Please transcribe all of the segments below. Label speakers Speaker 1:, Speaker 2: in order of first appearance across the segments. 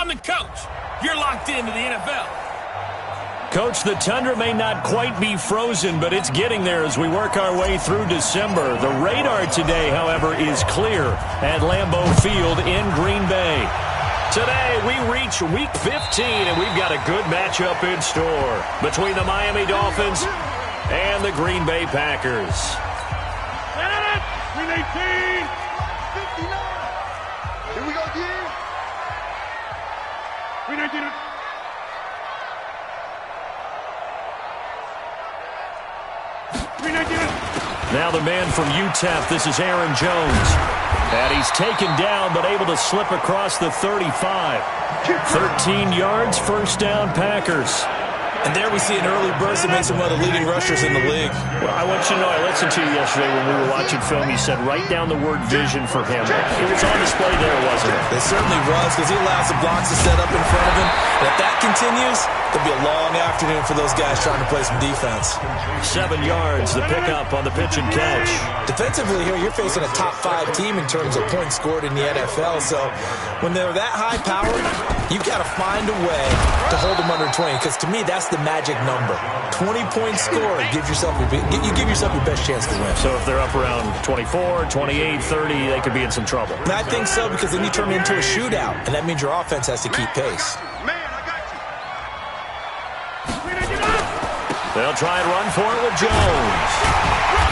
Speaker 1: I'm the coach. You're locked into the NFL.
Speaker 2: Coach, the tundra may not quite be frozen, but it's getting there as we work our way through December. The radar today, however, is clear at Lambeau Field in Green Bay. Today, we reach Week 15, and we've got a good matchup in store between the Miami Dolphins and the Green Bay Packers.
Speaker 3: 319, 59. Here we go, again. 319.
Speaker 2: Now the man from UTEP, this is Aaron Jones. And he's taken down, but able to slip across the 35. 13 yards, first down, Packers.
Speaker 4: And there we see an early burst that makes him one of the leading rushers in the league.
Speaker 2: Well, I want you to know, I listened to you yesterday when we were watching film. You said write down the word vision for him. It was on display there, wasn't it?
Speaker 4: It certainly was, because he allows the blocks to set up in front of him. And if that continues, it'll be a long afternoon for those guys trying to play some defense.
Speaker 2: 7 yards, the pickup on the pitch and catch.
Speaker 4: Defensively here, you're facing a top-5 team in terms of points scored in the NFL. So when they're that high-powered, you've got to find a way to hold them under 20, because to me, that's the magic number. 20 points scored, you give yourself your best chance to win.
Speaker 2: So if they're up around 24, 28, 30, they could be in some trouble.
Speaker 4: And I think so, because then you turn it into a shootout, and that means your offense has to keep pace.
Speaker 2: They'll try and run for it with Jones.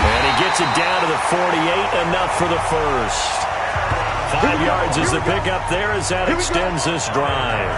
Speaker 2: And he gets it down to the 48, enough for the first. 5 yards is the pickup there as that extends this drive.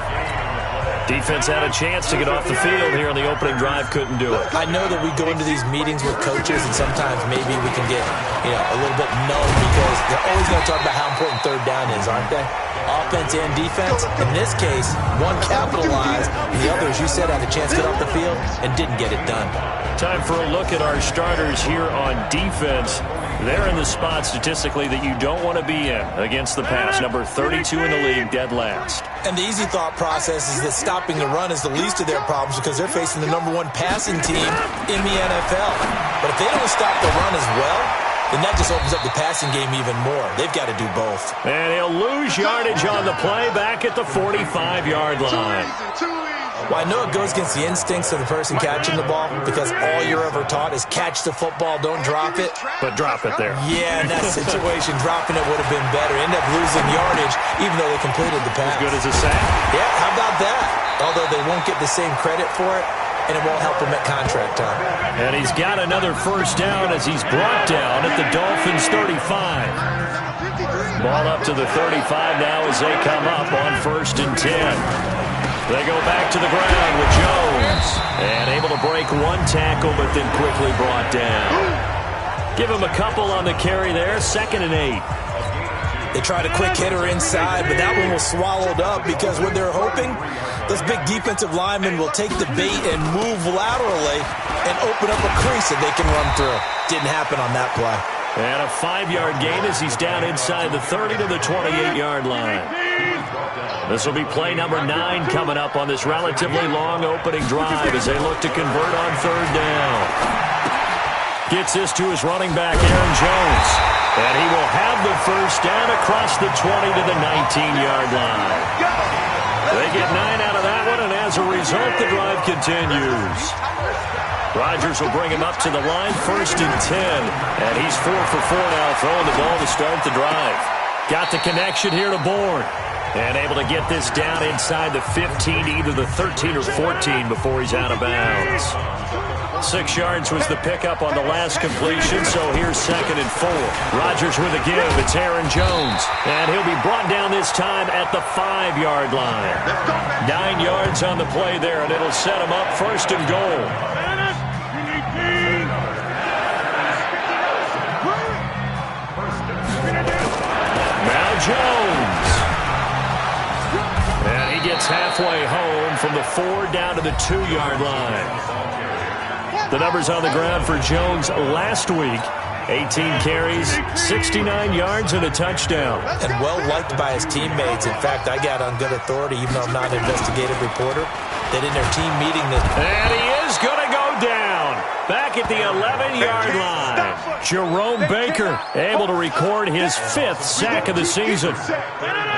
Speaker 2: Defense had a chance to get off the field here in the opening drive, couldn't do it.
Speaker 4: I know that we go into these meetings with coaches, and sometimes maybe we can get a little bit numb, because they're always going to talk about how important third down is, aren't they? Offense and defense. In this case, one capitalized, and the other, as you said, had a chance to get off the field and didn't get it done.
Speaker 2: Time for a look at our starters here on defense. They're in the spot statistically that you don't want to be in against the pass. Number 32 in the league, dead last.
Speaker 4: And the easy thought process is that stopping the run is the least of their problems, because they're facing the number 1 passing team in the NFL. But if they don't stop the run as well, then that just opens up the passing game even more. They've got to do both.
Speaker 2: And he'll lose yardage on the play back at the 45-yard line.
Speaker 4: Well, I know it goes against the instincts of the person catching the ball, because all you're ever taught is catch the football, don't drop it.
Speaker 2: But drop it there.
Speaker 4: Yeah, in that situation, dropping it would have been better. End up losing yardage, even though they completed the pass.
Speaker 2: As good as a sack.
Speaker 4: Yeah, how about that? Although they won't get the same credit for it, and it won't help him at contract time.
Speaker 2: And he's got another first down as he's brought down at the Dolphins' 35. Ball up to the 35 now as they come up on 1st and 10. They go back to the ground with Jones. And able to break one tackle, but then quickly brought down. Give him a couple on the carry there. 2nd and 8.
Speaker 4: They tried a quick hitter inside, but that one was swallowed up, because what they're hoping, those big defensive linemen will take the bait and move laterally and open up a crease that they can run through. Didn't happen on that play.
Speaker 2: And a 5-yard gain as he's down inside the 30 to the 28-yard line. This will be play number 9 coming up on this relatively long opening drive as they look to convert on 3rd down. Gets this to his running back, Aaron Jones. And he will have the first down across the 20 to the 19-yard line. They get 9 out of that one, and as a result, the drive continues. Rodgers will bring him up to the line, 1st and 10. And he's 4 for 4 now, throwing the ball to start the drive. Got the connection here to Bourne. And able to get this down inside the 15, either the 13 or 14 before he's out of bounds. 6 yards was the pickup on the last completion, so here's 2nd and 4. Rodgers with a give. It's Aaron Jones. And he'll be brought down this time at the 5-yard line. 9 yards on the play there, and it'll set him up 1st and goal. Now Jones. And he gets halfway home from the 4 down to the 2-yard line. The numbers on the ground for Jones last week. 18 carries, 69 yards, and a touchdown.
Speaker 4: And well-liked by his teammates. In fact, I got on good authority, even though I'm not an investigative reporter, that in their team meeting...
Speaker 2: And he is going to go down. back at the 11-yard line. Jerome Baker able to record his 5th sack of the season.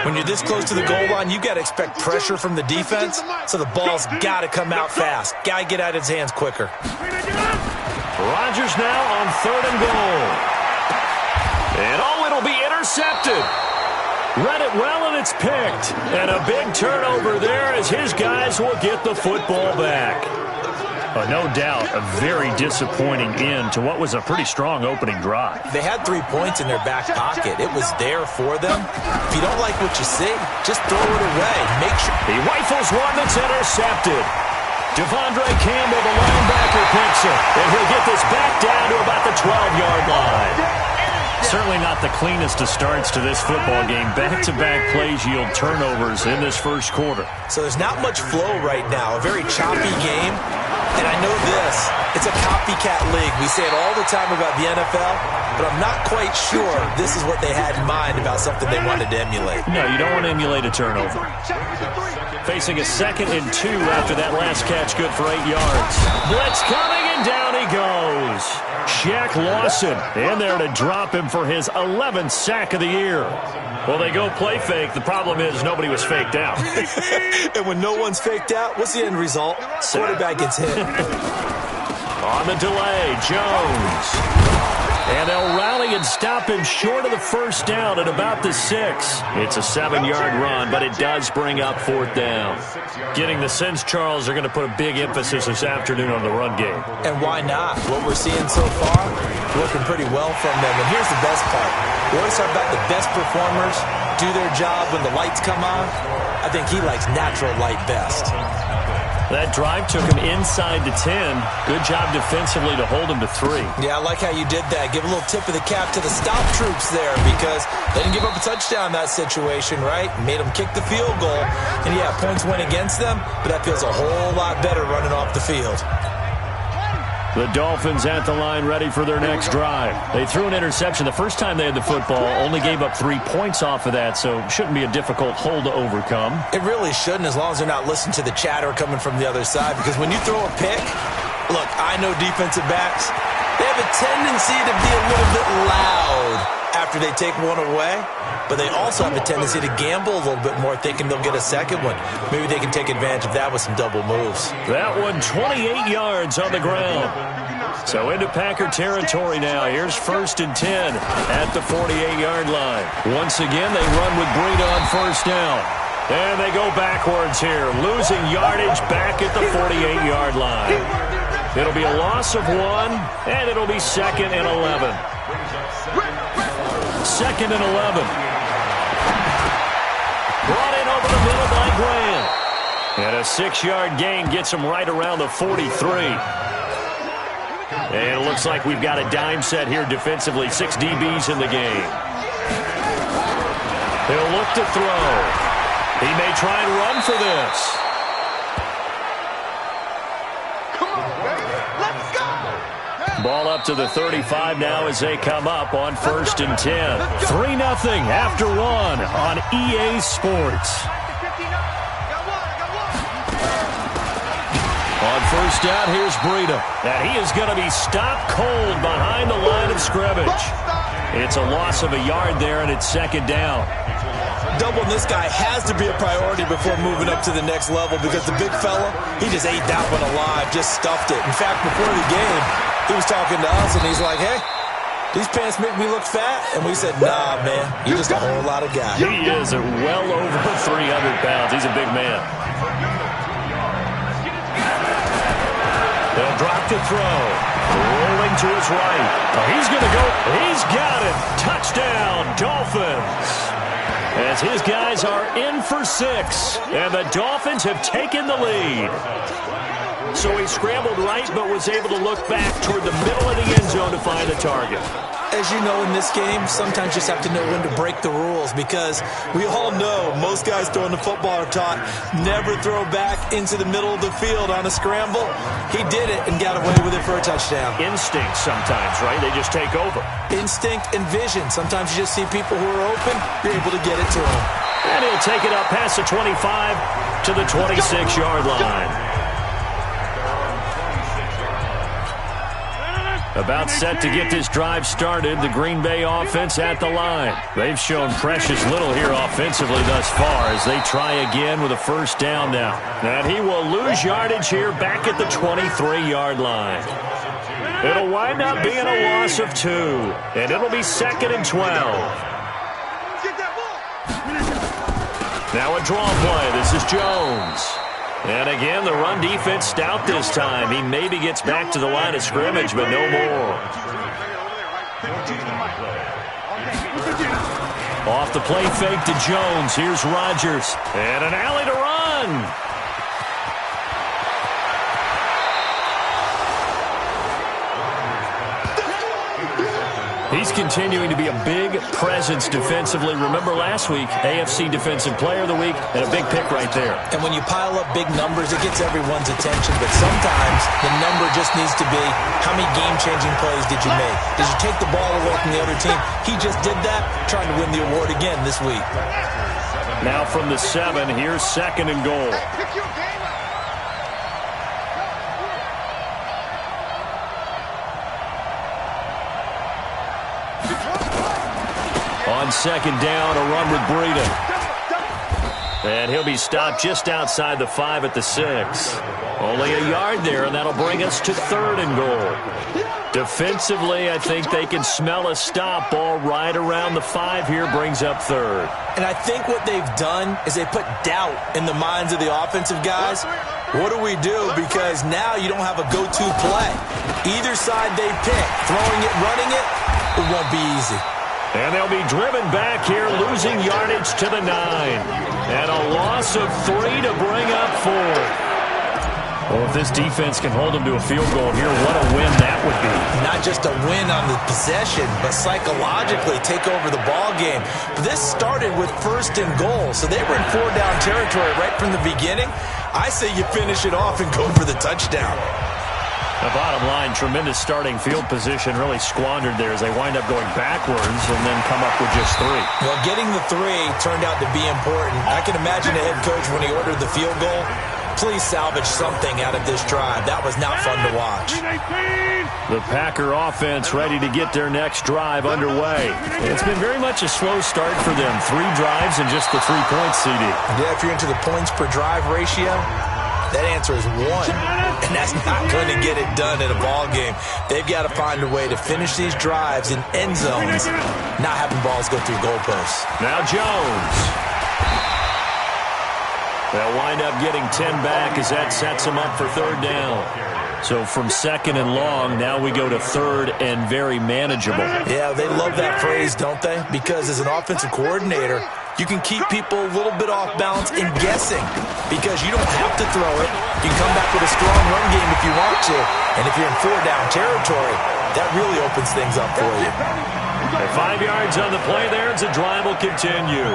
Speaker 4: When you're this close to the goal line, you got to expect pressure from the defense, so the ball's got to come out fast. Got to get out of his hands quicker.
Speaker 2: Rodgers now on 3rd and goal. And it'll be intercepted. Read it well, and it's picked. And a big turnover there as his guys will get the football back. No doubt, a very disappointing end to what was a pretty strong opening drive.
Speaker 4: They had 3 points in their back pocket. It was there for them. If you don't like what you see, just throw it away. Make sure.
Speaker 2: He rifles one that's intercepted. Devondre Campbell, the linebacker, picks it. And he'll get this back down to about the 12-yard line. Certainly not the cleanest of starts to this football game. Back-to-back plays yield turnovers in this first quarter.
Speaker 4: So there's not much flow right now. A very choppy game. And I know this. It's a copycat league. We say it all the time about the NFL, but I'm not quite sure this is what they had in mind about something they wanted to emulate.
Speaker 2: No, you don't want to emulate a turnover. Facing a 2nd and 2 after that last catch, good for 8 yards. Blitz coming, and down he goes. Shaq Lawson in there to drop him for his 11th sack of the year. Well, they go play fake. The problem is nobody was faked out.
Speaker 4: And when no one's faked out, what's the end result? Quarterback gets hit.
Speaker 2: On the delay, Jones. And they'll rally and stop him short of the first down at about the 6. It's a 7-yard run, but it does bring up 4th down. Getting the sense, Charles, are going to put a big emphasis this afternoon on the run game.
Speaker 4: And why not? What we're seeing so far, working pretty well from them. And here's the best part. We always talk about the best performers do their job when the lights come on. I think he likes natural light best.
Speaker 2: That drive took him inside the 10. Good job defensively to hold him to 3.
Speaker 4: Yeah, I like how you did that. Give a little tip of the cap to the stop troops there because they didn't give up a touchdown in that situation, right? Made them kick the field goal. And, yeah, points went against them, but that feels a whole lot better running off the field.
Speaker 2: The Dolphins at the line ready for their next drive. They threw an interception the first time they had the football, only gave up 3 points off of that, so shouldn't be a difficult hole to overcome.
Speaker 4: It really shouldn't as long as they're not listening to the chatter coming from the other side, because when you throw a pick, look, I know defensive backs, they have a tendency to be a little bit loud after they take one away, but they also have a tendency to gamble a little bit more thinking they'll get a second one. Maybe they can take advantage of that with some double moves.
Speaker 2: That one 28 yards on the ground. So into Packer territory now. Here's 1st and 10 at the 48-yard line. Once again, they run with Breida on 1st down. And they go backwards here, losing yardage back at the 48-yard line. It'll be a loss of 1, and it'll be 2nd and 11. 2nd and 11. Brought in over the middle by Graham. And a 6-yard gain gets him right around the 43. And it looks like we've got a dime set here defensively. 6 DBs in the game. He'll look to throw. He may try and run for this.
Speaker 3: Come on, baby. Let's go.
Speaker 2: Ball up to the 35 now as they come up on 1st and 10. 3-0 after 1 on EA Sports. On 1st down, here's Breida. And he is going to be stopped cold behind the line of scrimmage. It's a loss of a yard there, and it's 2nd down.
Speaker 4: Doubling this guy has to be a priority before moving up to the next level because the big fella, he just ate that one alive, just stuffed it. In fact, before the game, he was talking to us, and he's like, hey, these pants make me look fat. And we said, nah, man, you're just a whole lot of guy.
Speaker 2: He is well over 300 pounds. He's a big man. They'll drop to throw. Rolling to his right. He's going to go. He's got it. Touchdown, Dolphins. As his guys are in for 6. And the Dolphins have taken the lead. So he scrambled right, but was able to look back toward the middle of the end zone to find the target.
Speaker 4: As you know, in this game, sometimes you just have to know when to break the rules because we all know most guys throwing the football are taught never throw back into the middle of the field on a scramble. He did it and got away with it for a touchdown.
Speaker 2: Instinct sometimes, right? They just take over.
Speaker 4: Instinct and vision. Sometimes you just see people who are open, you're able to get it to them.
Speaker 2: And he'll take it up past the 25 to the 26-yard line. About set to get this drive started, the Green Bay offense at the line. They've shown precious little here offensively thus far as they try again with a first down now. And he will lose yardage here back at the 23-yard line. It'll wind up being a loss of 2, and it'll be 2nd and 12. Now a draw play. This is Jones. And again, the run defense stout this time. He maybe gets back to the line of scrimmage, but no more. Off the play fake to Jones. Here's Rodgers. And an alley to run. He's continuing to be a big presence defensively. Remember last week, AFC Defensive Player of the Week, and a big pick right there.
Speaker 4: And when you pile up big numbers, it gets everyone's attention. But sometimes the number just needs to be, how many game-changing plays did you make? Did you take the ball away from the other team? He just did that, trying to win the award again this week.
Speaker 2: Now from the 7, here's 2nd and goal. On 2nd down, a run with Breida. And he'll be stopped just outside the 5 at the 6. Only a yard there, and that'll bring us to 3rd and goal. Defensively, I think they can smell a stop. Ball right around the 5 here brings up 3rd.
Speaker 4: And I think what they've done is they put doubt in the minds of the offensive guys. What do we do? Because now you don't have a go-to play. Either side they pick, throwing it, running it, it won't be easy.
Speaker 2: And they'll be driven back here, losing yardage to the 9. And a loss of 3 to bring up 4. Well, if this defense can hold them to a field goal here, what a win that would be.
Speaker 4: Not just a win on the possession, but psychologically take over the ball game. This started with 1st and goal, so they were in 4-down territory right from the beginning. I say you finish it off and go for the touchdown.
Speaker 2: The bottom line, tremendous starting field position, really squandered there as they wind up going backwards and then come up with just 3.
Speaker 4: Well, getting the 3 turned out to be important. I can imagine the head coach when he ordered the field goal, please salvage something out of this drive. That was not fun to watch.
Speaker 2: The Packer offense ready to get their next drive underway. It's been very much a slow start for them. 3 drives and just the 3 points, CD.
Speaker 4: Yeah, if you're into the points per drive ratio, that answer is 1. And that's not going to get it done in a ball game. They've got to find a way to finish these drives in end zones, not having balls go through goalposts.
Speaker 2: Now Jones. They'll wind up getting 10 back as that sets them up for 3rd down. So from 2nd and long, now we go to 3rd and very manageable.
Speaker 4: Yeah, they love that phrase, don't they? Because as an offensive coordinator, you can keep people a little bit off balance in guessing because you don't have to throw it. You can come back with a strong run game if you want to. And if you're in 4-down territory, that really opens things up for you.
Speaker 2: At 5 yards on the play there, as the drive will continue.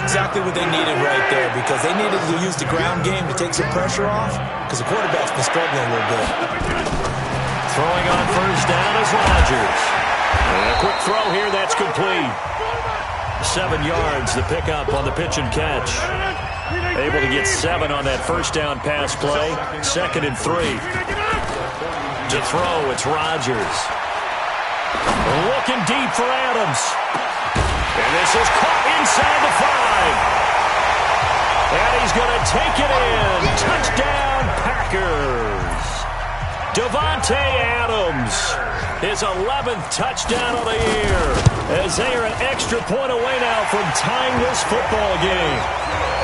Speaker 4: Exactly what they needed right there because they needed to use the ground game to take some pressure off because the quarterback's been struggling a little bit.
Speaker 2: Throwing on 1st down is Rodgers. And a quick throw here, that's complete. 7 yards, the pickup on the pitch and catch. Able to get 7 on that 1st down pass play. 2nd and 3. To throw, it's Rodgers. Looking deep for Adams. And this is caught inside the 5. And he's going to take it in. Touchdown, Packers. Davante Adams, his 11th touchdown of the year, as they are an extra point away now from tying this football game.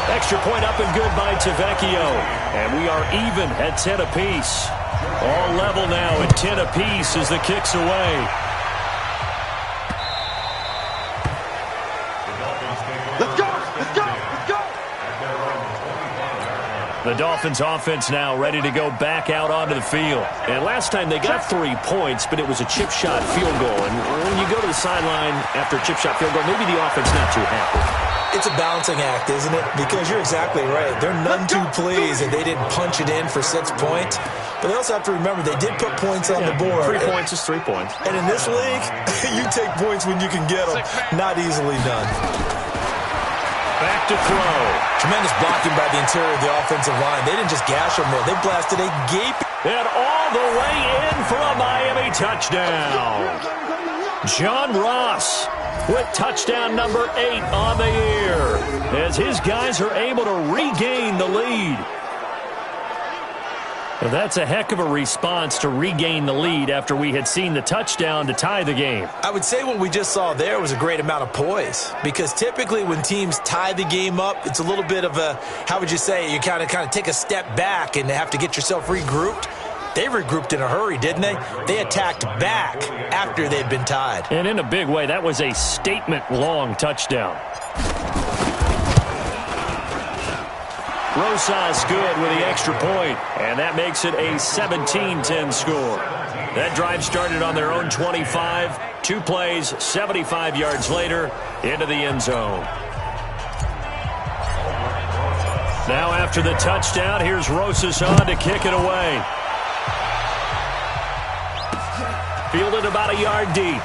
Speaker 2: Extra point up and good by Tavecchio, and we are even at 10 apiece. All level now at 10 apiece as the kick's away.
Speaker 3: Let's go! Let's go! Let's go!
Speaker 2: The Dolphins offense now ready to go back out onto the field. And last time they got 3 points, but it was a chip shot field goal. And when you go to the sideline after a chip shot field goal, maybe the offense not too happy.
Speaker 4: It's a balancing act, isn't it? Because you're exactly right. They're none too pleased that they didn't punch it in for 6 points. But they also have to remember they did put points on the board.
Speaker 2: 3 points is 3 points.
Speaker 4: And in this league, you take points when you can get them. Not easily done.
Speaker 2: Back to throw.
Speaker 4: Tremendous blocking by the interior of the offensive line. They didn't just gash them there. They blasted a gaping
Speaker 2: And all the way in for a Miami touchdown. John Ross with touchdown number 8 on the year as his guys are able to regain the lead. Well, that's a heck of a response to regain the lead after we had seen the touchdown to tie the game.
Speaker 4: I would say what we just saw there was a great amount of poise, because typically when teams tie the game up, it's a little bit of a, how would you say, you kind of take a step back and have to get yourself regrouped. They regrouped in a hurry, didn't they? They attacked back after they'd been tied.
Speaker 2: And in a big way, that was a statement-long touchdown. Rosas good with the extra point, and that makes it a 17-10 score. That drive started on their own 25, 2 plays, 75 yards later, into the end zone. Now after the touchdown, here's Rosas on to kick it away. Fielded about a yard deep.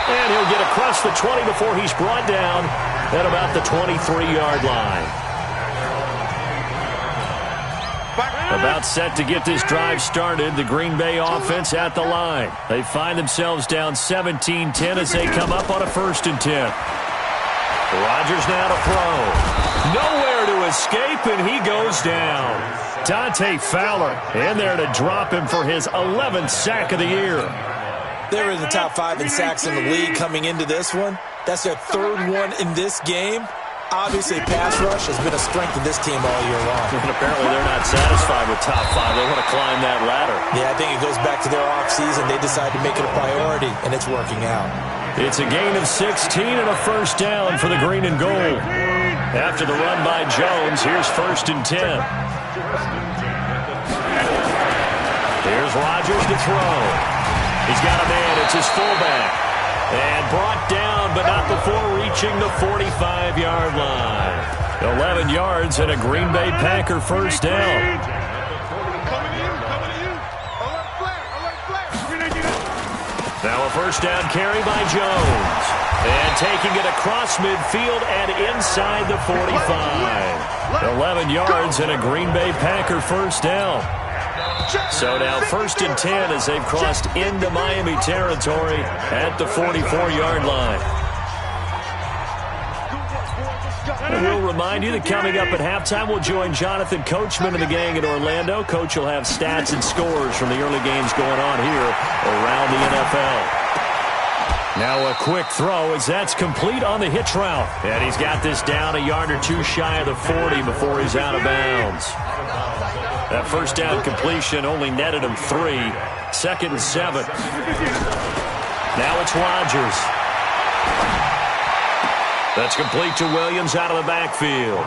Speaker 2: And he'll get across the 20 before he's brought down at about the 23-yard line. About set to get this drive started, the Green Bay offense at the line. They find themselves down 17-10 as they come up on a 1st and 10. Rodgers now to throw. Nowhere to escape, and he goes down. Dante Fowler in there to drop him for his 11th sack of the year.
Speaker 4: They were in the top 5 in sacks in the league coming into this one. That's their 3rd one in this game. Obviously, pass rush has been a strength of this team all year long.
Speaker 2: And apparently they're not satisfied with top 5. They want to climb that ladder.
Speaker 4: Yeah, I think it goes back to their offseason. They decided to make it a priority, and it's working out.
Speaker 2: It's a gain of 16 and a 1st down for the green and gold. After the run by Jones, here's 1st and 10. Here's Rodgers to throw. He's got a man. It's his fullback. And brought down, but not before reaching the 45-yard line. 11 yards and a Green Bay Packer 1st down. Now a 1st down carry by Jones. And taking it across midfield and inside the 45. 11 yards and a Green Bay Packer 1st down. So now 1st and 10 as they've crossed into Miami territory at the 44-yard line. And we'll remind you that coming up at halftime, we'll join Jonathan Coachman and the gang in Orlando. Coach will have stats and scores from the early games going on here around the NFL. Now a quick throw as that's complete on the hitch route. And he's got this down a yard or 2 shy of the 40 before he's out of bounds. That 1st down completion only netted him 3. 2nd and 7. Now it's Rodgers. That's complete to Williams out of the backfield.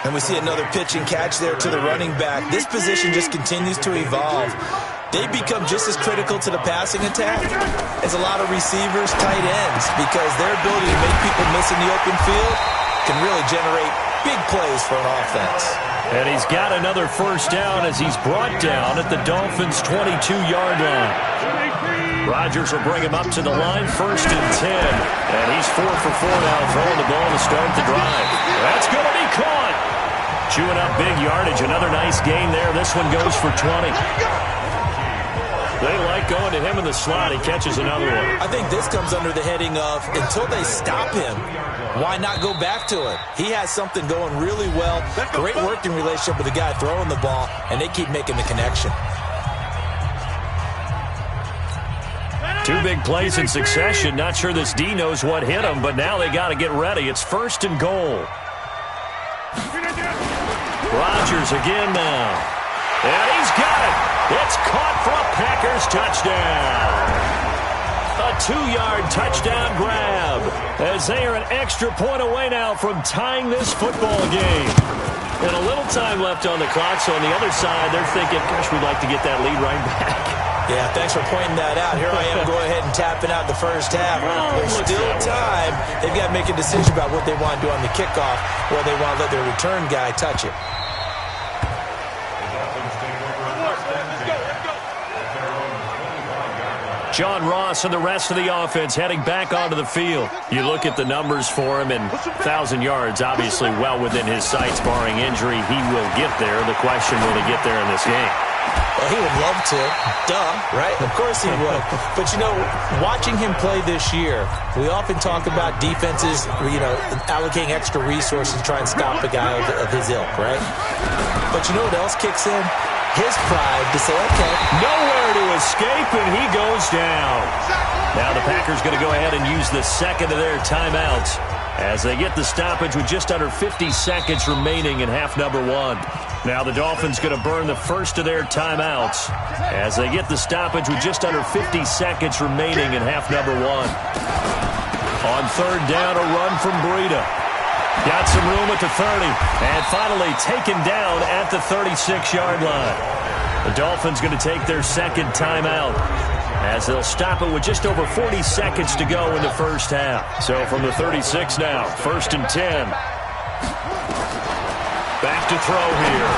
Speaker 4: And we see another pitch and catch there to the running back. This position just continues to evolve. They become just as critical to the passing attack as a lot of receivers, tight ends, because their ability to make people miss in the open field can really generate big plays for an offense.
Speaker 2: And he's got another 1st down as he's brought down at the Dolphins' 22-yard line. Rodgers will bring him up to the line, 1st and 10. And he's 4 for 4 now, throwing the ball to start the drive. That's going to be caught. Chewing up big yardage. Another nice gain there. This one goes for 20. They like going to him in the slot. He catches another one.
Speaker 4: I think this comes under the heading of, until they stop him, why not go back to it? He has something going really well. Great working relationship with the guy throwing the ball, and they keep making the connection.
Speaker 2: 2 big plays in succession. Not sure this D knows what hit him, but now they got to get ready. It's 1st and goal. Rodgers again now. And he's got it. It's caught for a Packers touchdown. A 2-yard touchdown grab as they are an extra point away now from tying this football game. And a little time left on the clock, so on the other side, they're thinking, gosh, we'd like to get that lead right back.
Speaker 4: Yeah, thanks for pointing that out. Here I am going ahead and tapping out the 1st half. There's still time. They've got to make a decision about what they want to do on the kickoff, or they want to let their return guy touch it.
Speaker 2: Sean Ross and the rest of the offense heading back onto the field. You look at the numbers for him, and 1,000 yards obviously well within his sights, barring injury. He will get there. The question, will he get there in this game?
Speaker 4: Well, he would love to. Duh, right? Of course he would. But, you know, watching him play this year, we often talk about defenses, allocating extra resources to try and stop a guy of his ilk, right? But you know what else kicks in? His pride to say, okay.
Speaker 2: Nowhere to escape, and he goes down. Now the Packers going to go ahead and use the second of their timeouts as they get the stoppage with just under 50 seconds remaining in half number one. Now the Dolphins going to burn the first of their timeouts as they get the stoppage with just under 50 seconds remaining in half number one. On third down, a run from Breida. Got some room at the 30, and finally taken down at the 36-yard line. The Dolphins going to take their second timeout as they'll stop it with just over 40 seconds to go in the first half. So from the 36 now, 1st and 10. Back to throw here.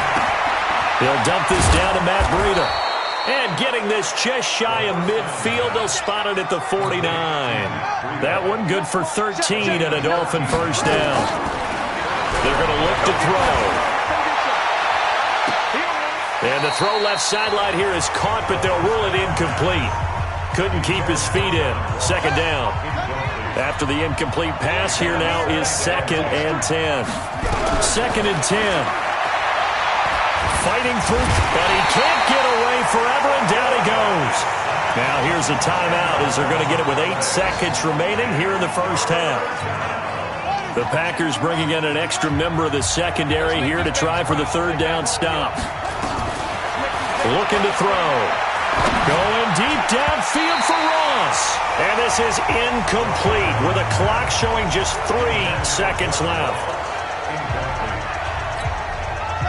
Speaker 2: They'll dump this down to Matt Breida. And getting this just shy of midfield, they'll spot it at the 49. That one good for 13 and a Dolphin first down. They're going to look to throw. And the throw left sideline here is caught, but they'll rule it incomplete. Couldn't keep his feet in. Second down. After the incomplete pass, here now is 2nd and 10. 2nd and 10. Fighting through, and he can't get away forever, and down he goes. Now here's a timeout as they're going to get it with 8 seconds remaining here in the first half. The Packers bringing in an extra member of the secondary here to try for the third down stop. Looking to throw. Going deep downfield for Ross. And this is incomplete with a clock showing just 3 seconds left.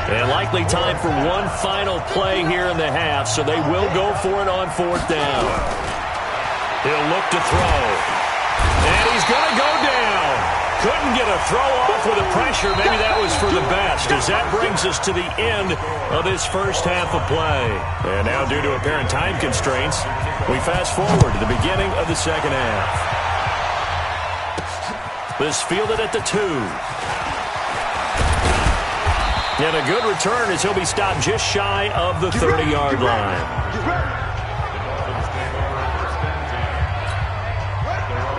Speaker 2: And likely time for one final play here in the half, so they will go for it on 4th down. He'll look to throw. And he's going to go down. Couldn't get a throw off with the pressure. Maybe that was for the best, as that brings us to the end of this first half of play. And now, due to apparent time constraints, we fast forward to the beginning of the second half. This fielded at the 2. And a good return as he'll be stopped just shy of the 30-yard line.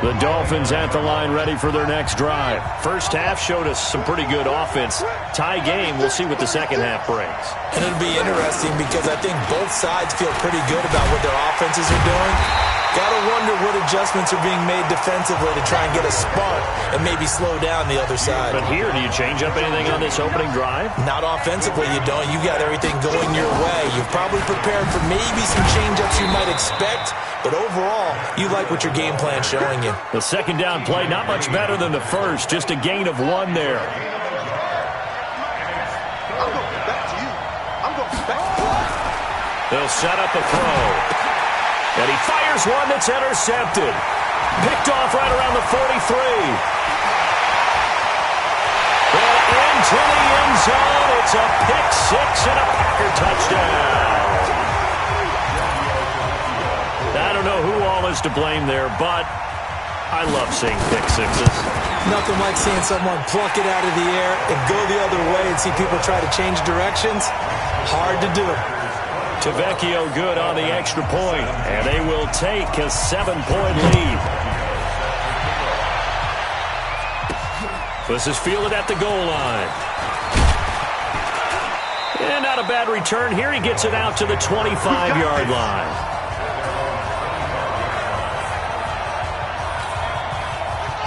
Speaker 2: The Dolphins at the line ready for their next drive. First half showed us some pretty good offense. Tie game, we'll see what the second half brings.
Speaker 4: And it'll be interesting because I think both sides feel pretty good about what their offenses are doing. Gotta wonder what adjustments are being made defensively to try and get a spark and maybe slow down the other side.
Speaker 2: But here, do you change up anything on this opening drive?
Speaker 4: Not offensively, you don't. You got everything going your way. You've probably prepared for maybe some change-ups you might expect, but overall, you like what your game plan's showing you.
Speaker 2: The second down play, not much better than the first. Just a gain of 1 there.
Speaker 3: I'm going back to you. I'm going back to you.
Speaker 2: They'll set up a throw. And he fires one that's intercepted. Picked off right around the 43. And into the end zone. It's a pick 6 and a Packer touchdown. I don't know who all is to blame there, but I love seeing pick 6s.
Speaker 4: Nothing like seeing someone pluck it out of the air and go the other way and see people try to change directions. Hard to do it.
Speaker 2: Tavecchio good on the extra point, and they will take a 7-point lead. This is fielded at the goal line. And not a bad return here. He gets it out to the 25-yard line.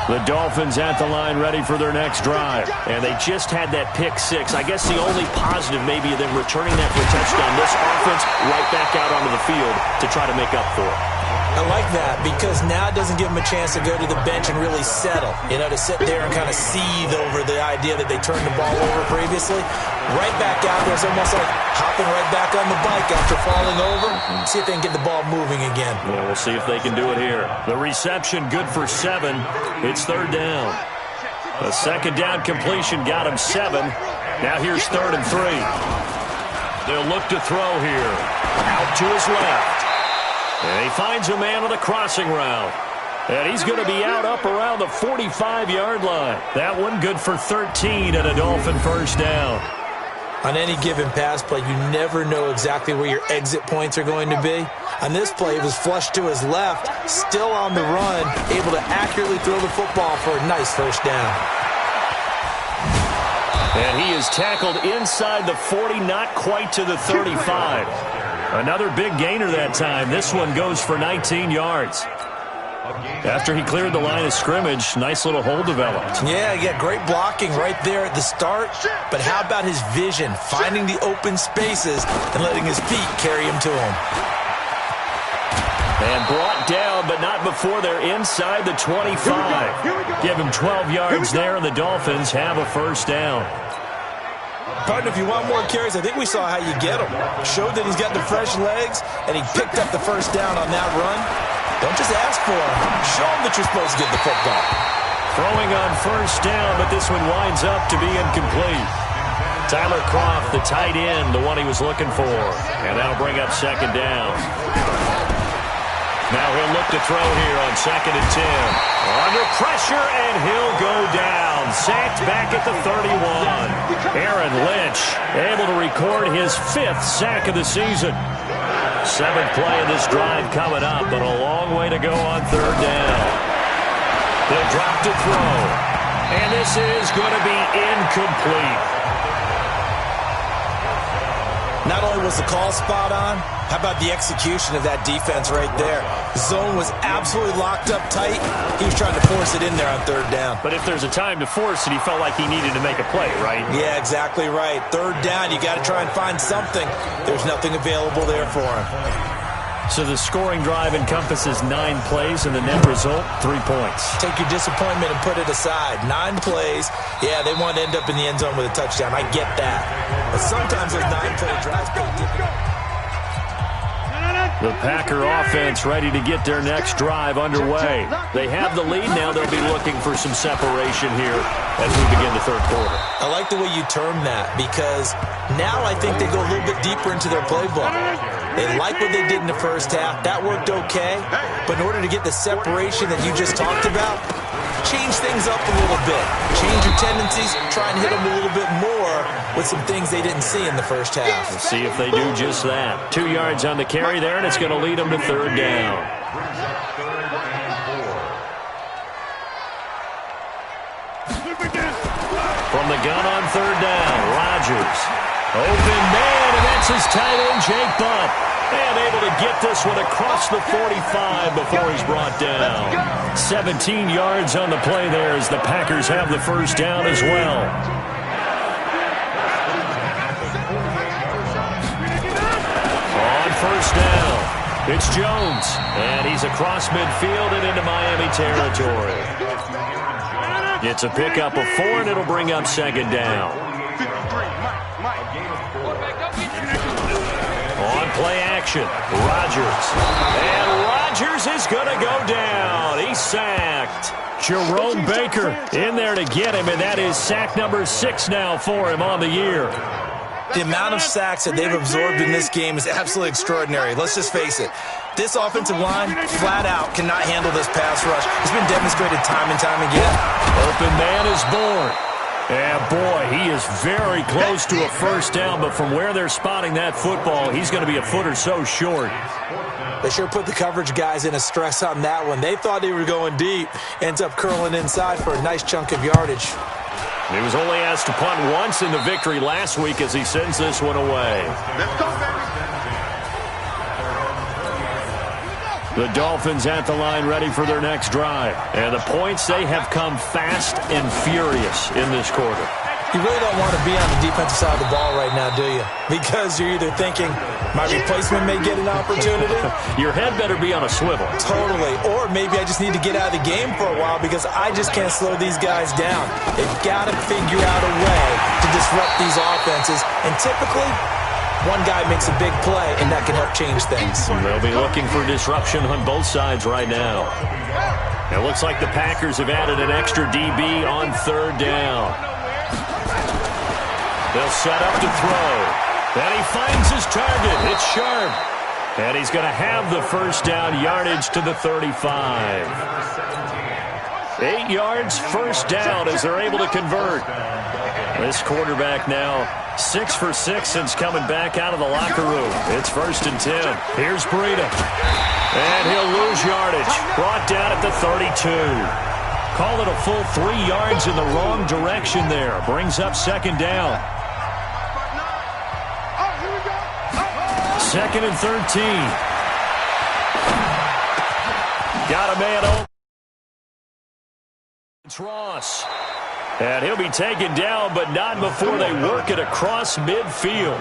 Speaker 2: The Dolphins at the line ready for their next drive. And they just had that pick 6. I guess the only positive maybe of them returning that for a touchdown. This offense right back out onto the field to try to make up for it.
Speaker 4: I like that because now it doesn't give them a chance to go to the bench and really settle. You know, to sit there and kind of seethe over the idea that they turned the ball over previously. Right back out there. It's almost like hopping right back on the bike after falling over. See if they can get the ball moving again.
Speaker 2: Well, we'll see if they can do it here. The reception good for 7. It's third down. A second down completion got him 7. Now here's 3rd and 3. They'll look to throw here. Out to his left. And he finds a man on the crossing route. And he's going to be out up around the 45-yard line. That one good for 13 and a Dolphin first down.
Speaker 4: On any given pass play, you never know exactly where your exit points are going to be. On this play, it was flushed to his left, still on the run, able to accurately throw the football for a nice first down.
Speaker 2: And he is tackled inside the 40, not quite to the 35. Another big gainer that time. This one goes for 19 yards. After he cleared the line of scrimmage, nice little hole developed.
Speaker 4: Yeah, great blocking right there at the start. But how about his vision, finding the open spaces and letting his feet carry him to him.
Speaker 2: And brought down, but not before they're inside the 25. Give him 12 yards there, and the Dolphins have a first down.
Speaker 4: Partner, if you want more carries, I think we saw how you get them. Showed that he's got the fresh legs, and he picked up the first down on that run. Don't just ask for him. Show him that you're supposed to get the football.
Speaker 2: Throwing on first down, but this one winds up to be incomplete. Tyler Kroft, the tight end, the one he was looking for. And that'll bring up second down. Now he'll look to throw here on 2nd and 10. Under pressure, and he'll go down. Sacked back at the 31. Aaron Lynch able to record his 5th sack of the season. 7th play of this drive coming up, but a long way to go on 3rd down. He'll drop to throw. And this is going to be incomplete.
Speaker 4: Not only was the call spot on, how about the execution of that defense right there? Zone was absolutely locked up tight. He was trying to force it in there on 3rd down.
Speaker 2: But if there's a time to force it, he felt like he needed to make a play, right?
Speaker 4: Yeah, exactly right. 3rd down, you got to try and find something. There's nothing available there for him.
Speaker 2: So the scoring drive encompasses 9 plays, and the net result, 3 points.
Speaker 4: Take your disappointment and put it aside. 9 plays. Yeah, they want to end up in the end zone with a touchdown. I get that. But sometimes those 9-play drives pay dividends.
Speaker 2: The Packer offense ready to get their next drive underway. They have the lead now. They'll be looking for some separation here as we begin the 3rd quarter.
Speaker 4: I like the way you term that, because now I think they go a little bit deeper into their playbook. They like what they did in the first half. That worked okay. But in order to get the separation that you just talked about, change things up a little bit. Change your tendencies. Try and hit them a little bit more with some things they didn't see in the first half.
Speaker 2: We'll see if they do just that. 2 yards on the carry there, and it's going to lead them to 3rd down. From the gun on 3rd down, Rodgers. Open man, and that's his tight end, Jake Butt. And able to get this one across the 45 before he's brought down. 17 yards on the play there as the Packers have the first down as well. On first down, it's Jones. And he's across midfield and into Miami territory. Gets a pickup of 4, and it'll bring up second down. On play action, Rodgers. And Rodgers is going to go down. He's sacked. Jerome Baker in there to get him, and that is sack number 6 now for him on the year.
Speaker 4: The amount of sacks that they've absorbed in this game is absolutely extraordinary. Let's just face it. This offensive line, flat out, cannot handle this pass rush. It's been demonstrated time and time again.
Speaker 2: Open man is born. And boy, he is very close to a first down, but from where they're spotting that football, he's going to be a foot or so short.
Speaker 4: They sure put the coverage guys in a stress on that one. They thought they were going deep. Ends up curling inside for a nice chunk of yardage.
Speaker 2: He was only asked to punt once in the victory last week as he sends this one away.
Speaker 3: Let's go, baby.
Speaker 2: The Dolphins at the line ready for their next drive. And the points, they have come fast and furious in this quarter.
Speaker 4: You really don't want to be on the defensive side of the ball right now, do you? Because you're either thinking, my replacement may get an opportunity.
Speaker 2: Your head better be on a swivel.
Speaker 4: Totally. Or maybe I just need to get out of the game for a while because I just can't slow these guys down. They've got to figure out a way to disrupt these offenses. And typically, one guy makes a big play, and that can help change things.
Speaker 2: They'll be looking for disruption on both sides right now. It looks like the Packers have added an extra DB on 3rd down. They'll set up to throw. And he finds his target. It's Sharp. And he's going to have the first down, yardage to the 35. 8 yards, first down as they're able to convert. This quarterback now 6 for 6 since coming back out of the locker room. It's 1st and 10. Here's Breida. And he'll lose yardage. Brought down at the 32. Call it a full 3 yards in the wrong direction there. Brings up 2nd down. 2nd and 13. Got a man open. It's Ross. And he'll be taken down, but not before they work it across midfield.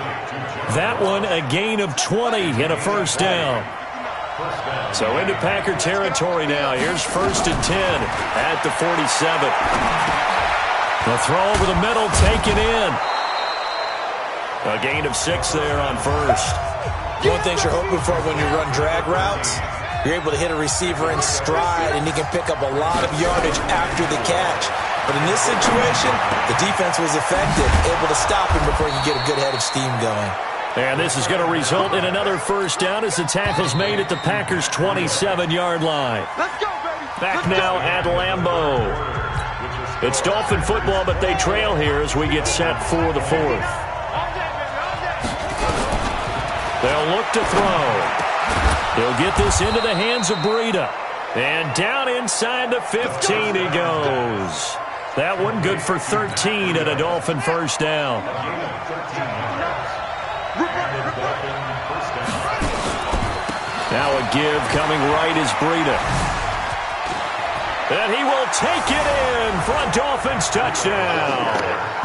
Speaker 2: That one a gain of 20 and a first down. So into Packer territory now. Here's 1st and 10 at the 47. The throw over the middle taken in. A gain of 6 there on first.
Speaker 4: One thing you're hoping for when you run drag routes, you're able to hit a receiver in stride, and he can pick up a lot of yardage after the catch. But in this situation, the defense was effective, able to stop him before he could get a good head of steam going.
Speaker 2: And this is going to result in another first down as the tackle's made at the Packers' 27-yard line.
Speaker 3: Let's go, baby.
Speaker 2: Back now at Lambeau. It's Dolphin football, but they trail here as we get set for the 4th. They'll look to throw. He'll get this into the hands of Breida. And down inside the 15 he goes. That one good for 13 and a Dolphin first down. Now a give coming right is Breida. And he will take it in for a Dolphins touchdown.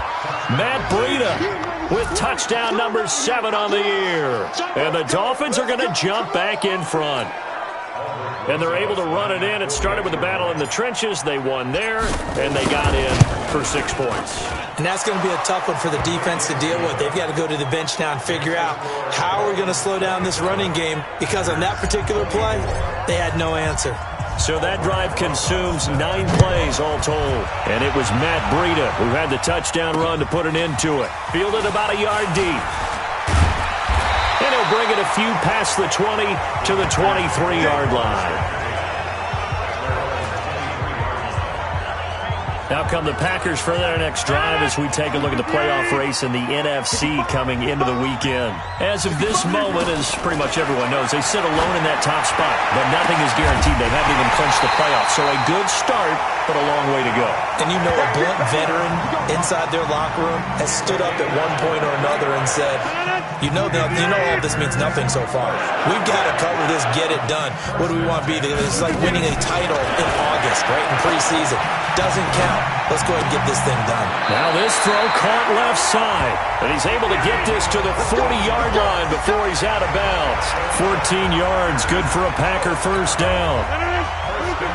Speaker 2: Matt Breida with touchdown number 7 on the year. And the Dolphins are going to jump back in front. And they're able to run it in. It started with a battle in the trenches. They won there, and they got in for 6 points.
Speaker 4: And that's going to be a tough one for the defense to deal with. They've got to go to the bench now and figure out how we're going to slow down this running game, because on that particular play, they had no answer.
Speaker 2: So that drive consumes 9 plays all told. And it was Matt Breida who had the touchdown run to put an end to it. Fielded about a yard deep. And he'll bring it a few past the 20 to the 23-yard line. Now come the Packers for their next drive as we take a look at the playoff race in the NFC coming into the weekend. As of this moment, as pretty much everyone knows, they sit alone in that top spot, but nothing is guaranteed. They haven't even clinched the playoffs, so a good start, but a long way to go.
Speaker 4: And you know, a blunt veteran inside their locker room has stood up at one point or another and said, you know all this means nothing so far. We've got to cover this, get it done. What do we want to be? It's like winning a title in August, right, in preseason. Doesn't count. Let's go ahead and get this thing done.
Speaker 2: Now this throw caught left side. And he's able to get this to the 40-yard line before he's out of bounds. 14 yards, good for a Packer first down.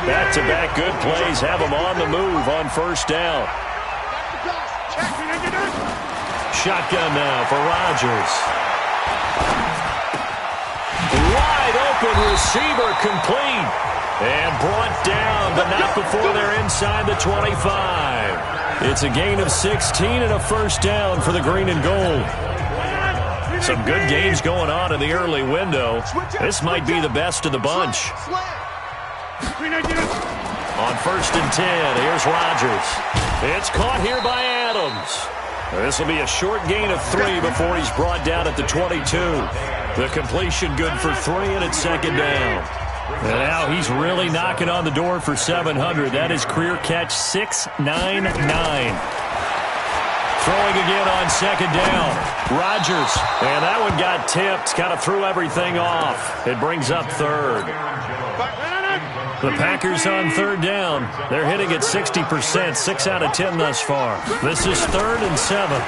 Speaker 2: Back-to-back good plays have him on the move on first down. Shotgun now for Rodgers. Wide open receiver complete. And brought down, but not before they're inside the 25. It's a gain of 16 and a first down for the green and gold. Some good games going on in the early window. This might be the best of the bunch. On 1st and 10, here's Rodgers. It's caught here by Adams. This will be a short gain of 3 before he's brought down at the 22. The completion good for 3, and it's 2nd down. And now he's really knocking on the door for 700. That is career catch 699. Throwing again on 2nd down. Rodgers. And that one got tipped. Kind of threw everything off. It brings up 3rd. The Packers on 3rd down. They're hitting at 60%. 6 out of 10 thus far. This is 3rd and 7.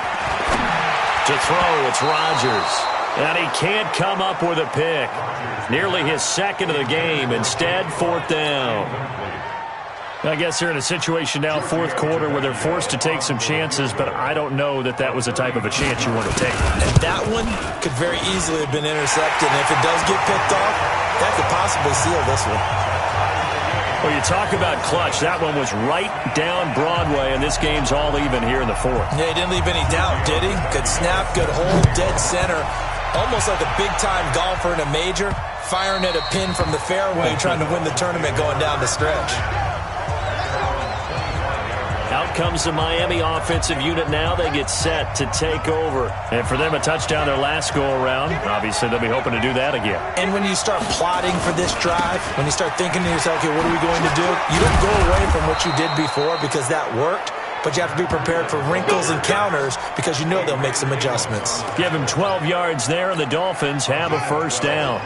Speaker 2: To throw, it's Rodgers. And he can't come up with a pick. Nearly his 2nd of the game. Instead, 4th down. I guess they're in a situation now, 4th quarter, where they're forced to take some chances, but I don't know that that was the type of a chance you want to take.
Speaker 4: And that one could very easily have been intercepted. And if it does get picked off, that could possibly seal this one.
Speaker 2: Well, you talk about clutch. That one was right down Broadway, and this game's all even here in the 4th.
Speaker 4: Yeah, he didn't leave any doubt, did he? Good snap, good hold, dead center. Almost like a big-time golfer in a major, firing at a pin from the fairway, trying to win the tournament going down the stretch.
Speaker 2: Out comes the Miami offensive unit now. They get set to take over. And for them, a touchdown their last go-around. Obviously, they'll be hoping to do that again.
Speaker 4: And when you start plotting for this drive, when you start thinking to yourself, okay, what are we going to do? You don't go away from what you did before because that worked, but you have to be prepared for wrinkles and counters because you know they'll make some adjustments.
Speaker 2: Give him 12 yards there, and the Dolphins have a first down.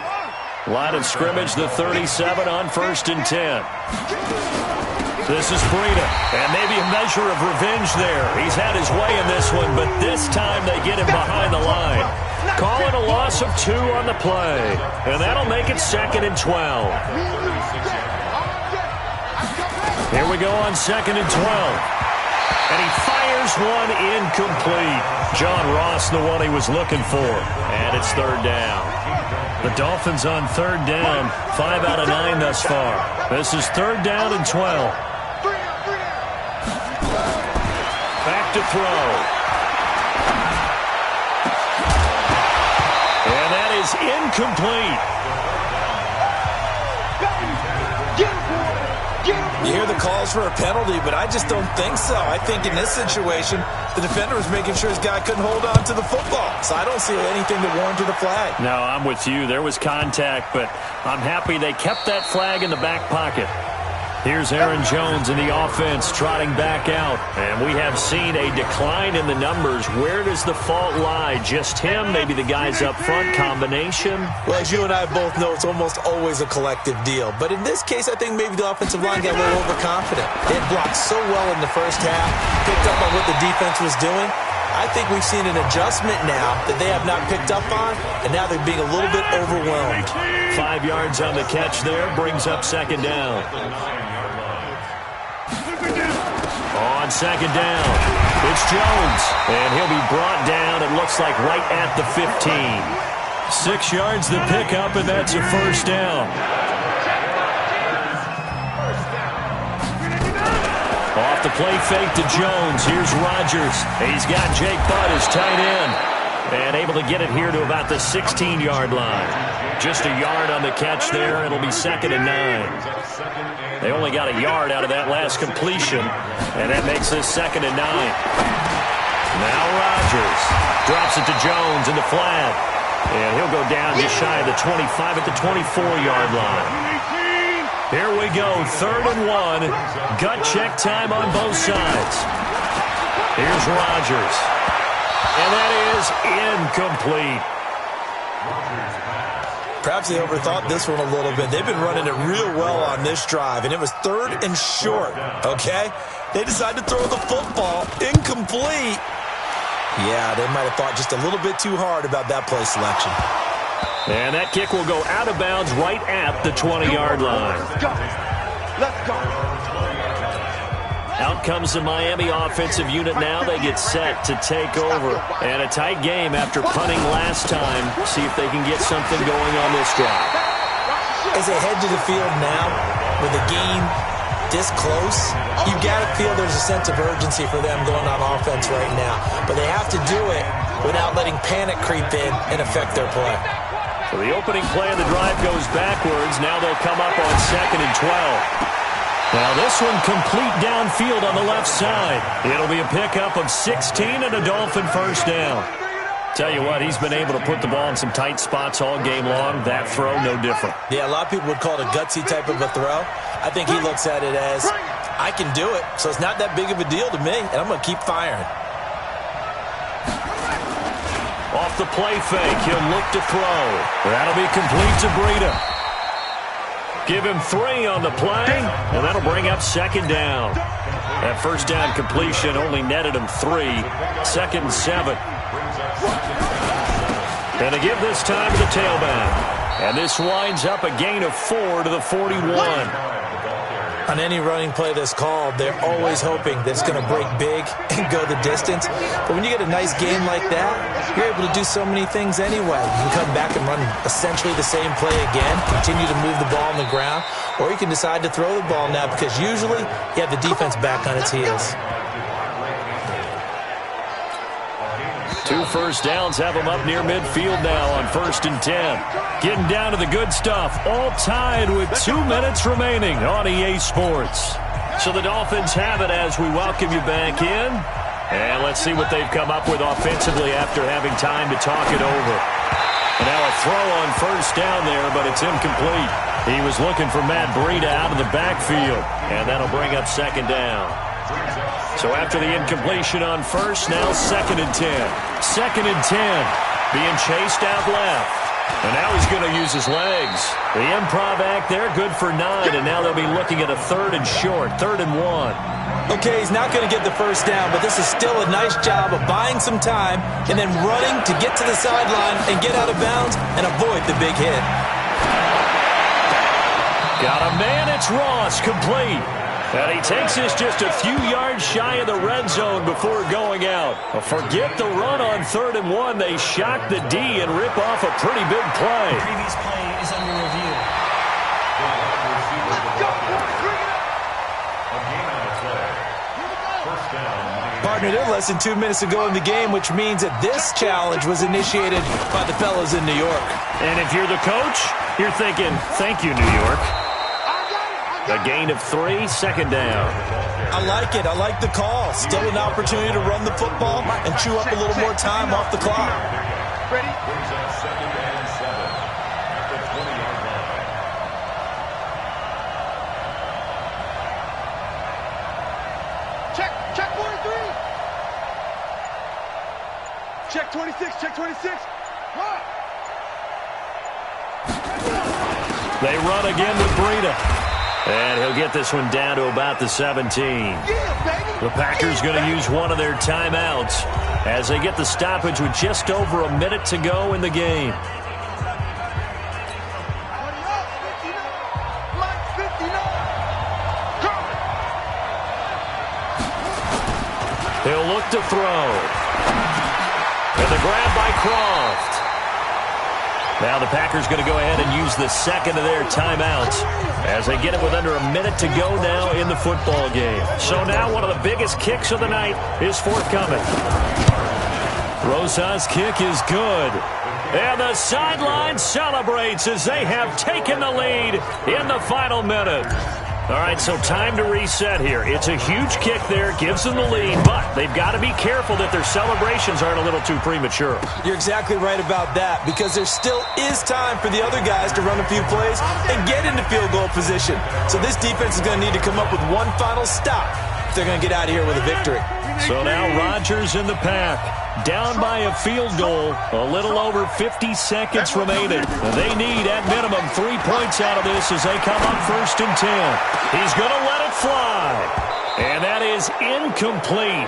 Speaker 2: Line of scrimmage, the 37 on 1st and 10. This is Breida, and maybe a measure of revenge there. He's had his way in this one, but this time they get him behind the line. Calling a loss of 2 on the play, and that'll make it 2nd and 12. Here we go on 2nd and 12. And he fires one incomplete. John Ross, the one he was looking for. And it's 3rd down. The Dolphins on 3rd down, 5 out of 9 thus far. This is 3rd down and 12. Back to throw. And that is incomplete.
Speaker 4: You hear the calls for a penalty, but I just don't think so. I think in this situation, the defender was making sure his guy couldn't hold on to the football. So I don't see anything that warranted a flag.
Speaker 2: No, I'm with you. There was contact, but I'm happy they kept that flag in the back pocket. Here's Aaron Jones in the offense trotting back out. And we have seen a decline in the numbers. Where does the fault lie? Just him? Maybe the guys up front? Combination?
Speaker 4: Well, as you and I both know, it's almost always a collective deal. But in this case, I think maybe the offensive line got a little overconfident. They had blocked so well in the first half, picked up on what the defense was doing. I think we've seen an adjustment now that they have not picked up on, and now they're being a little bit overwhelmed.
Speaker 2: 5 yards on the catch there, brings up 2nd down. On 2nd down, it's Jones, and he'll be brought down, it looks like right at the 15. 6 yards the pickup, and that's a 1st down. Off the play fake to Jones. Here's Rodgers. He's got Jake Butt as tight end. And able to get it here to about the 16-yard line. Just a yard on the catch there. It'll be 2nd and 9. They only got a yard out of that last completion. And that makes this 2nd and 9. Now Rodgers drops it to Jones in the flat. And he'll go down just shy of the 25 at the 24-yard line. Here we go, 3rd and 1. Gut check time on both sides. Here's Rodgers. And that is incomplete.
Speaker 4: Perhaps they overthought this one a little bit. They've been running it real well on this drive, and it was 3rd and short, okay? They decided to throw the football incomplete. Yeah, they might have thought just a little bit too hard about that play selection.
Speaker 2: And that kick will go out of bounds right at the 20-yard line.
Speaker 3: Let's go.
Speaker 2: Out comes the Miami offensive unit now. They get set to take over. And a tight game after punting last time. See if they can get something going on this drive.
Speaker 4: As they head to the field now, with the game this close, you've got to feel there's a sense of urgency for them going on offense right now. But they have to do it without letting panic creep in and affect their play.
Speaker 2: So the opening play of the drive goes backwards. Now they'll come up on 2nd and 12. Now this one complete downfield on the left side. It'll be a pickup of 16 and a Dolphin 1st down. Tell you what, he's been able to put the ball in some tight spots all game long. That throw, no different.
Speaker 4: Yeah, a lot of people would call it a gutsy type of a throw. I think he looks at it as, I can do it, so it's not that big of a deal to me, and I'm going to keep firing.
Speaker 2: Off the play fake, he'll look to throw. That'll be complete to Breida. Give him 3 on the play, and that'll bring up 2nd down. That 1st down completion only netted him 3. 2nd and 7. And to give this time to the tailback. And this winds up a gain of 4 to the 41.
Speaker 4: On any running play that's called, they're always hoping that it's going to break big and go the distance. But when you get a nice game like that, you're able to do so many things anyway. You can come back and run essentially the same play again, continue to move the ball on the ground, or you can decide to throw the ball now because usually you have the defense back on its heels.
Speaker 2: 2 first downs have them up near midfield now on 1st and 10. Getting down to the good stuff. All tied with 2 minutes remaining on EA Sports. So the Dolphins have it as we welcome you back in. And let's see what they've come up with offensively after having time to talk it over. And now a throw on 1st down there, but it's incomplete. He was looking for Matt Breida out of the backfield. And that'll bring up 2nd down. So after the incompletion on 1st, now 2nd and 10. 2nd and 10. Being chased out left. And now he's going to use his legs. The improv act there, good for 9. And now they'll be looking at a 3rd and short. 3rd and 1.
Speaker 4: Okay, he's not going to get the 1st down, but this is still a nice job of buying some time and then running to get to the sideline and get out of bounds and avoid the big hit.
Speaker 2: Got a man, it's Ross, complete. And he takes this just a few yards shy of the red zone before going out. Forget the run on 3rd and 1. They shock the D and rip off a pretty big play.
Speaker 5: The previous play is under review.
Speaker 4: Partner, they're less than 2 minutes to go in the game, which means that this challenge was initiated by the fellas in New York.
Speaker 2: And if you're the coach, you're thinking, thank you, New York. A gain of 3, 2nd down.
Speaker 4: I like it. I like the call. Still an opportunity to run the football and chew up a little more time off the clock.
Speaker 3: Ready? Check 43. Check 26. Check 26.
Speaker 2: They run again with Breida. And he'll get this one down to about the 17. The Packers going to use one of their timeouts as they get the stoppage with just over a minute to go in the game. He'll look to throw. And the grab by Croft. Now the Packers going to go ahead and use the 2nd of their timeouts as they get it with under a minute to go now in the football game. So now one of the biggest kicks of the night is forthcoming. Rosa's kick is good. And the sideline celebrates as they have taken the lead in the final minute. All right, so time to reset here. It's a huge kick there, gives them the lead, but they've got to be careful that their celebrations aren't a little too premature.
Speaker 4: You're exactly right about that, because there still is time for the other guys to run a few plays and get into field goal position. So this defense is going to need to come up with one final stop if they're going to get out of here with a victory.
Speaker 2: So now Rodgers in the pack. Down by a field goal, a little over 50 seconds remaining. They need, at minimum, 3 points out of this as they come up 1st and 10. He's going to let it fly. And that is incomplete.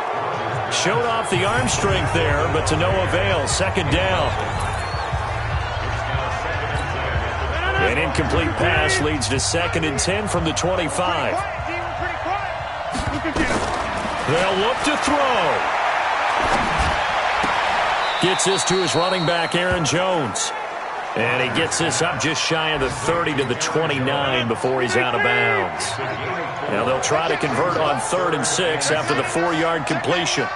Speaker 2: Showed off the arm strength there, but to no avail. 2nd down. An incomplete pass leads to 2nd and 10 from the 25. They'll look to throw. Gets this to his running back, Aaron Jones. And he gets this up just shy of the 30 to the 29 before he's out of bounds. Now they'll try to convert on 3rd and 6 after the 4-yard completion.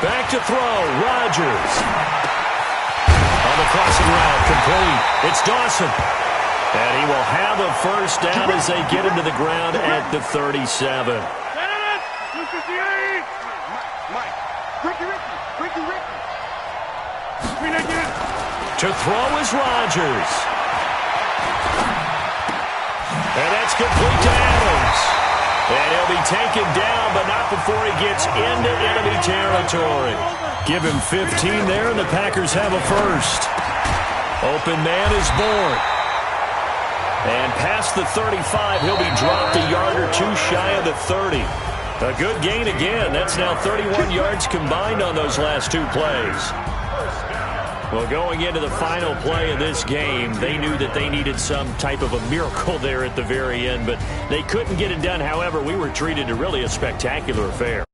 Speaker 2: Back to throw, Rodgers. On the crossing route, complete. It's Dawson. And he will have a 1st down as they get him to the ground at the 37. To throw is Rodgers. And that's complete to Adams. And he'll be taken down, but not before he gets into enemy territory. Give him 15 there, and the Packers have a 1st. Open man is born. And past the 35, he'll be dropped a yard or 2 shy of the 30. A good gain again. That's now 31 yards combined on those last 2 plays. Well, going into the final play of this game, they knew that they needed some type of a miracle there at the very end, but they couldn't get it done. However, we were treated to really a spectacular affair.